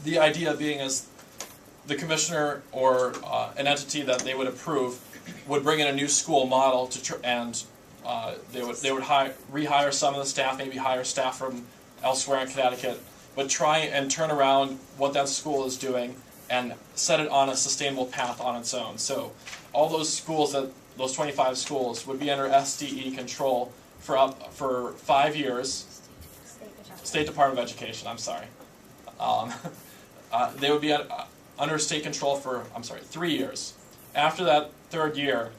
the idea being is the commissioner or an entity that they would approve would bring in a new school model to they would rehire some of the staff, maybe hire staff from elsewhere in Connecticut, but try and turn around what that school is doing and set it on a sustainable path on its own. So all those schools, those 25 schools, would be under SDE control for 5 years. State Department of Education, I'm sorry. They would be under state control for, 3 years. After that third year,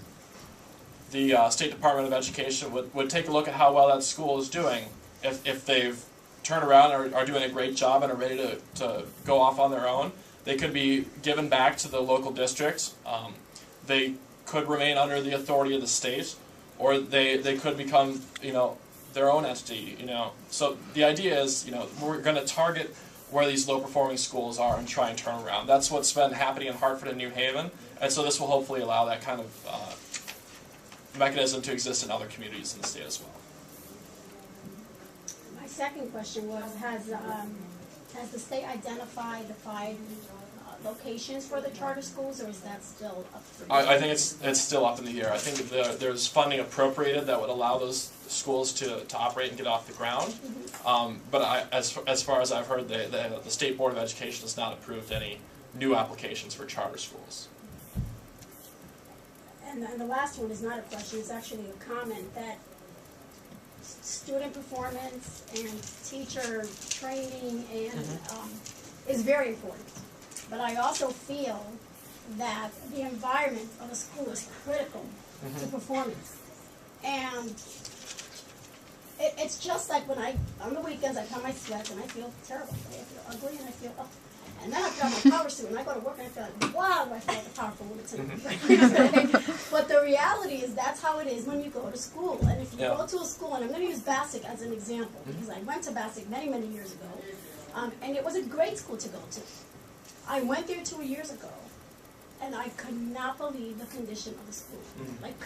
the State Department of Education would take a look at how well that school is doing. If they've turned around and are doing a great job and are ready to go off on their own, they could be given back to the local district. They could remain under the authority of the state, or they could become, their own entity, So the idea is, we're going to target where these low-performing schools are and try and turn around. That's what's been happening in Hartford and New Haven, and so this will hopefully allow that kind of mechanism to exist in other communities in the state as well. My second question was, has the state identified the 5 locations for the charter schools, or is that still up for the I think it's still up in the air. I think there's funding appropriated that would allow those schools to operate and get off the ground. But as far as I've heard, the State Board of Education has not approved any new applications for charter schools. And the last one is not a question, it's actually a comment that student performance and teacher training is very important. But I also feel that the environment of a school is critical to performance. And it's just like when on the weekends I come my sweats and I feel terrible. I feel ugly and I feel up. And then I put on my power suit and I go to work and I feel like, wow, do I feel like a powerful woman tonight. But the reality is that's how it is when you go to school. And if you go to a school, and I'm going to use Bassick as an example, because I went to Bassick many, many years ago, and it was a great school to go to. I went there 2 years ago, and I could not believe the condition of the school.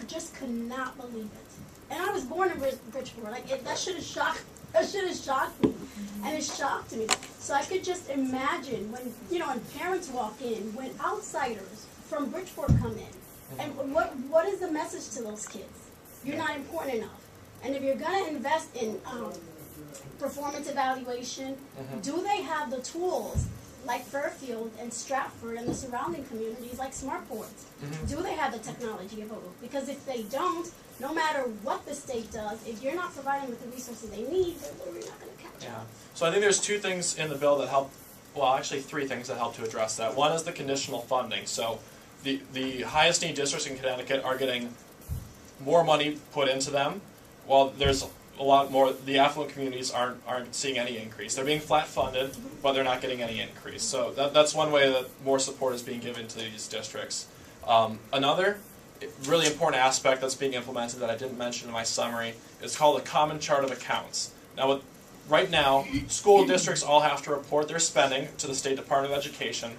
Just could not believe it. And I was born in Bridgeport. That should have shocked me. And it shocked me. So I could just imagine when parents walk in, when outsiders from Bridgeport come in, and what is the message to those kids? You're not important enough. And if you're going to invest in performance evaluation, do they have the tools like Fairfield and Stratford and the surrounding communities like smart boards? Do they have the technology available? Because if they don't, no matter what the state does, if you're not providing with the resources they need, they're not going to catch up. So I think there's 2 things in the bill that help, well actually 3 things that help to address that. One is the conditional funding. So the highest need districts in Connecticut are getting more money put into them, while there's a lot more, the affluent communities aren't seeing any increase. They're being flat funded, but they're not getting any increase. So that's one way that more support is being given to these districts. Another really important aspect that's being implemented that I didn't mention in my summary is called a common chart of accounts. Now, right now, school districts all have to report their spending to the State Department of Education,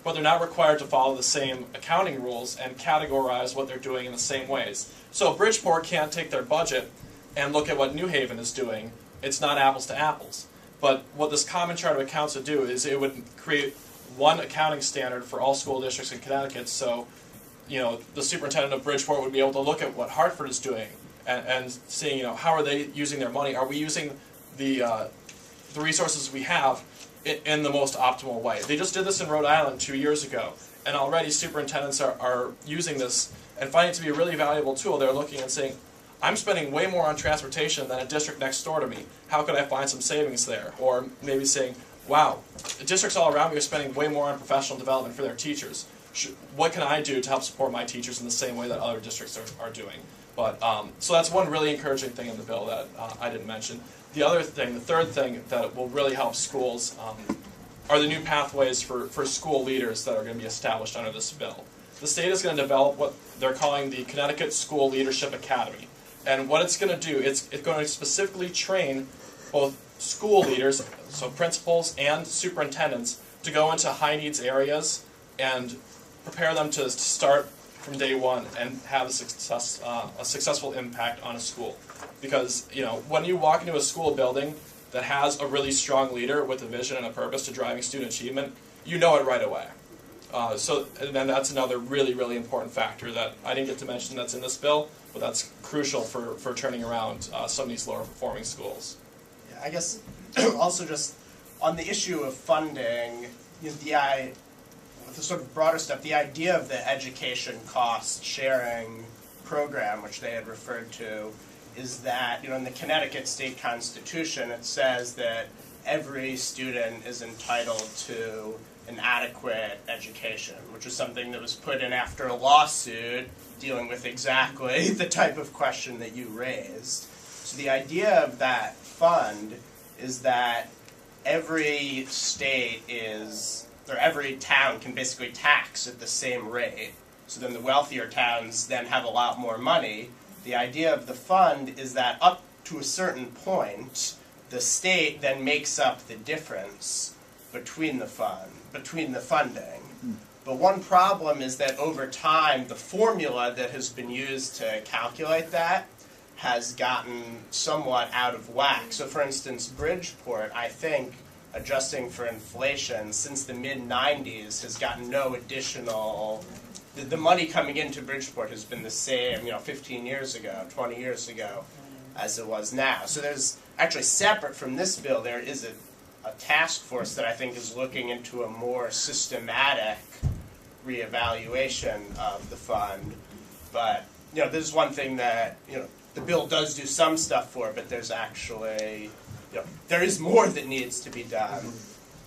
but they're not required to follow the same accounting rules and categorize what they're doing in the same ways. So Bridgeport can't take their budget and look at what New Haven is doing. It's not apples to apples. But what this common chart of accounts would do is it would create one accounting standard for all school districts in Connecticut. So, the superintendent of Bridgeport would be able to look at what Hartford is doing and seeing, how are they using their money? Are we using the resources we have in the most optimal way? They just did this in Rhode Island 2 years ago, and already superintendents are using this and finding it to be a really valuable tool. They're looking and saying, I'm spending way more on transportation than a district next door to me. How could I find some savings there? Or maybe saying, wow, the districts all around me are spending way more on professional development for their teachers. What can I do to help support my teachers in the same way that other districts are doing? But so that's one really encouraging thing in the bill that I didn't mention. The third thing that will really help schools are the new pathways for school leaders that are going to be established under this bill. The state is going to develop what they're calling the Connecticut School Leadership Academy. And what it's going to do, it's going to specifically train both school leaders, so principals and superintendents, to go into high-needs areas and prepare them to start from day one and have a successful impact on a school. Because when you walk into a school building, that has a really strong leader with a vision and a purpose to driving student achievement, you know it right away. And then that's another really, really important factor that I didn't get to mention that's in this bill, but that's crucial for turning around some of these lower performing schools. Yeah, I guess also just on the issue of funding, you know, with the sort of broader stuff, the idea of the education cost sharing program, which they had referred to, is that, you know, in the Connecticut state constitution, it says that every student is entitled to an adequate education, which is something that was put in after a lawsuit dealing with exactly the type of question that you raised. So the idea of that fund is that every state or every town can basically tax at the same rate. So then the wealthier towns then have a lot more money. The idea of the fund is that up to a certain point, the state then makes up the difference between the funding. But one problem is that over time, the formula that has been used to calculate that has gotten somewhat out of whack. So for instance, Bridgeport, I think, adjusting for inflation, since the mid-90s has gotten no additional, the money coming into Bridgeport has been the same, 15 years ago, 20 years ago, as it was now. So there's actually, separate from this bill, there is a task force that I think is looking into a more systematic reevaluation of the fund. But, this is one thing that, the bill does do some stuff for, but there's actually, there is more that needs to be done.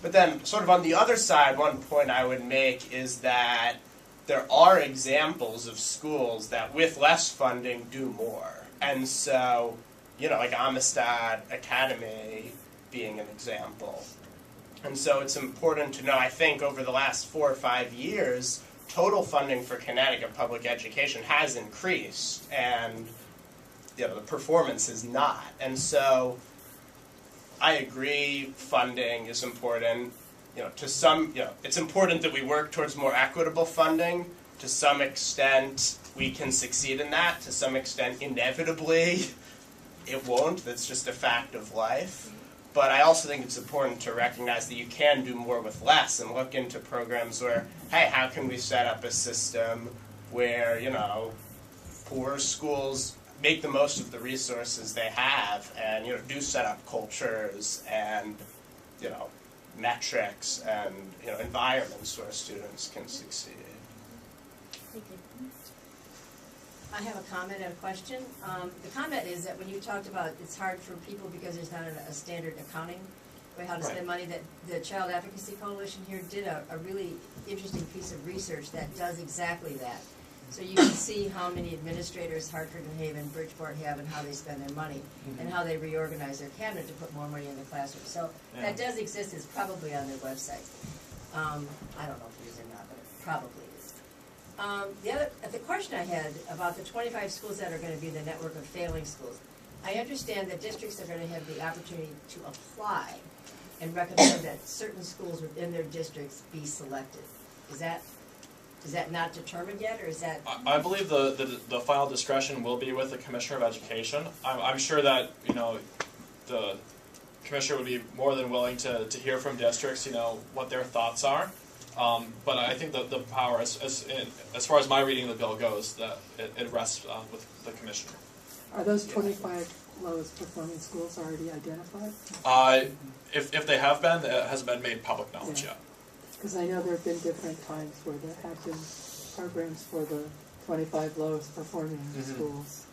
But then, sort of on the other side, one point I would make is that there are examples of schools that with less funding do more. And so, like Amistad Academy being an example. And so it's important to know, I think over the last 4 or 5 years, total funding for Connecticut public education has increased, and the performance is not. And so I agree funding is important. To some, it's important that we work towards more equitable funding. To some extent, we can succeed in that. To some extent, inevitably, it won't. That's just a fact of life. But I also think it's important to recognize that you can do more with less and look into programs where, hey, how can we set up a system where, poor schools make the most of the resources they have and, do set up cultures and, metrics and, environments where students can succeed. Thank you. I have a comment and a question. The comment is that when you talked about it's hard for people because there's not a standard accounting way how to spend money, that the Child Advocacy Coalition here did a really interesting piece of research that does exactly that. So you can see how many administrators Hartford, New Haven, Bridgeport have and how they spend their money and how they reorganize their cabinet to put more money in the classroom. So that does exist. It's probably on their website. I don't know if it is or not, but it probably is. The question I had about the 25 schools that are going to be the network of failing schools, I understand that districts are going to have the opportunity to apply and recommend that certain schools within their districts be selected. Is that not determined yet, or is that? I believe the final discretion will be with the Commissioner of Education. I'm sure that the Commissioner would be more than willing to hear from districts, what their thoughts are. But I think the power, as far as my reading of the bill goes, that it rests with the Commissioner. Are those 25 lowest performing schools already identified? If they have been, it hasn't been made public knowledge yet. Because I know there have been different times where there have been programs for the 25 lowest performing schools.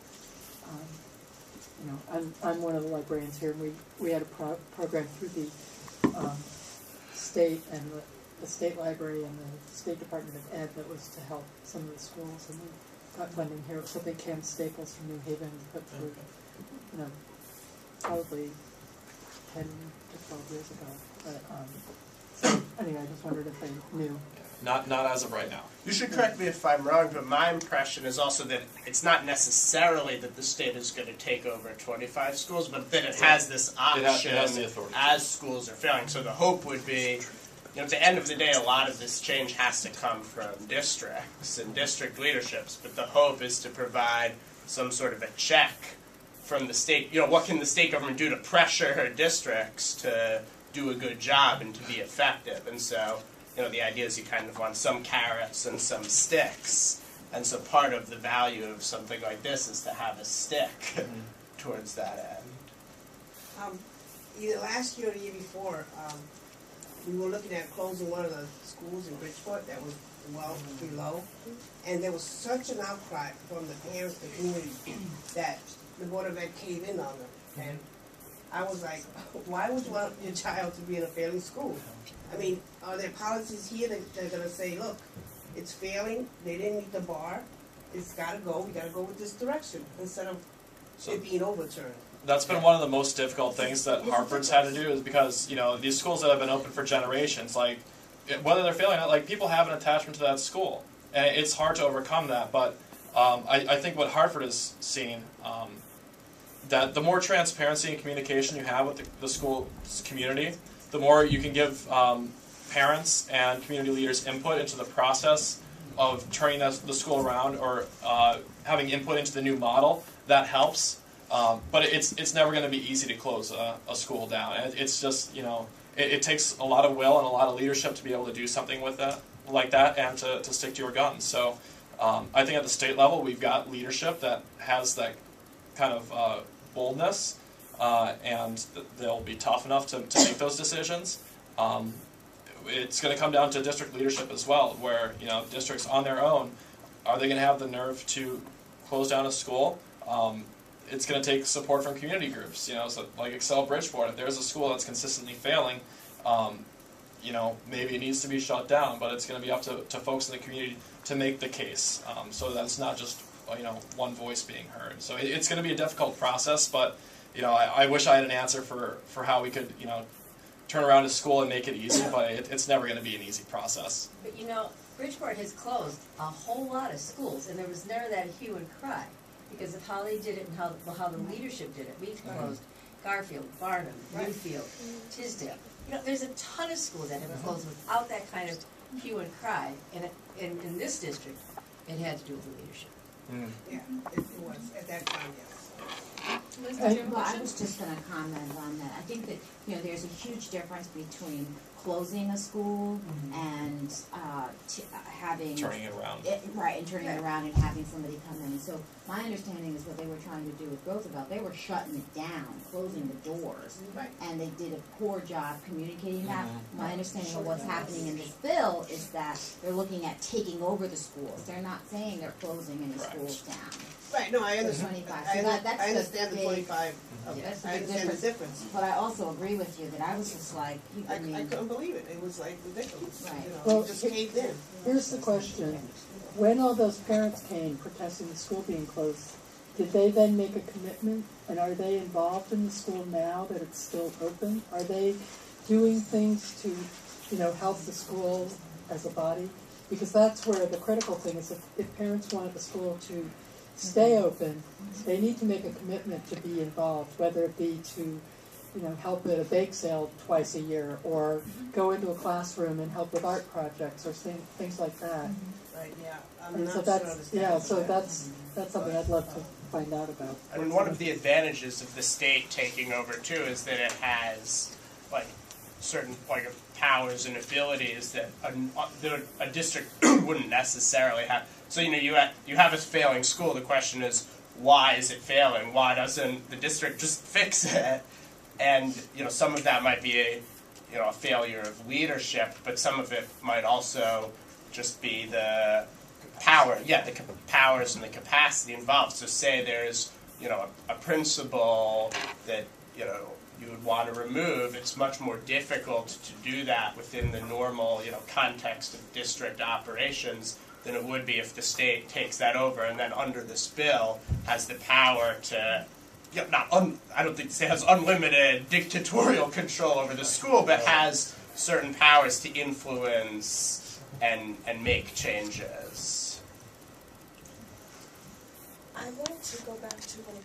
I'm one of the librarians here, and we had a program through the state and the state library and the State Department of Ed that was to help some of the schools, and we got funding here. It was something Cam Staples from New Haven put through, probably 10 to 12 years ago. But so anyway, I just wondered if they knew. Not as of right now. You should correct me if I'm wrong, but my impression is also that it's not necessarily that the state is going to take over 25 schools, but that it has this option it has the authority as schools are failing. So the hope would be, at the end of the day, a lot of this change has to come from districts and district leaderships, but the hope is to provide some sort of a check from the state, what can the state government do to pressure her districts to do a good job and to be effective? And so, the idea is you kind of want some carrots and some sticks. And so part of the value of something like this is to have a stick towards that end. Either last year or the year before, we were looking at closing one of the schools in Bridgeport that was well below. And there was such an outcry from the parents, the community, that the Board of Ed caved in on them. And I was like, why would you want your child to be in a failing school? I mean, are there policies here that they're going to say, look, it's failing, they didn't meet the bar, it's got to go, we got to go with this direction, instead of it being overturned. That's been one of the most difficult things that Hartford's had to do, is because, these schools that have been open for generations, like, whether they're failing or not, like, people have an attachment to that school. And it's hard to overcome that, but I think what Hartford has seen, that the more transparency and communication you have with the school community, the more you can give parents and community leaders input into the process of turning the school around, or having input into the new model. That helps. But it's never going to be easy to close a school down. It's just, it takes a lot of will and a lot of leadership to be able to do something with that, like that, and to stick to your guns. So I think at the state level, we've got leadership that has that kind of boldness, and they'll be tough enough to make those decisions. It's going to come down to district leadership as well, where, districts on their own, are they going to have the nerve to close down a school? It's going to take support from community groups, so like Excel Bridgeport. If there's a school that's consistently failing, maybe it needs to be shut down, but it's going to be up to folks in the community to make the case, so that it's not just one voice being heard. So it's going to be a difficult process, but I wish I had an answer for how we could turn around a school and make it easy, but it's never going to be an easy process. But Bridgeport has closed a whole lot of schools, and there was never that hue and cry because of how they did it and how the leadership did it. We've closed Garfield, Barnum, Newfield, Tisdale. There's a ton of schools that have been closed without that kind of hue and cry, and in this district, it had to do with the leadership. Yeah, it was at that time, yes. Well, I was just going to comment on that. I think that there's a huge difference between closing a school and having Turning it around. Right, and turning it around and having somebody come in. So my understanding is what they were trying to do with Roosevelt. They were shutting it down, closing the doors, and they did a poor job communicating that. My understanding of what's happening in this bill is that they're looking at taking over the schools. They're not saying they're closing any schools down. Right, no, I understand. 25. I That's understand the big, 25. That's the I big understand the difference. But I also agree with you that I was just like, I couldn't believe it. It was like ridiculous. Right. Well, It just caved in. Here's the question. When all those parents came protesting the school being closed, did they then make a commitment? And are they involved in the school now that it's still open? Are they doing things to, help the school as a body? Because that's where the critical thing is. If parents want the school to stay open, they need to make a commitment to be involved, whether it be to help at a bake sale twice a year, or go into a classroom and help with art projects, or things like that. Right, yeah. And so that's something I'd love to find out about. I mean, one of the advantages of the state taking over too is that it has certain powers and abilities that a district wouldn't necessarily have. So you have a failing school. The question is, why is it failing? Why doesn't the district just fix it? And some of that might be a failure of leadership, but some of it might also just be the power. Yeah, the powers and the capacity involved. So say there's a principal that you would want to remove. It's much more difficult to do that within the normal context of district operations than it would be if the state takes that over and then under this bill has the power to, I don't think the state has unlimited dictatorial control over the school, but has certain powers to influence and make changes. I wanted to go back to one of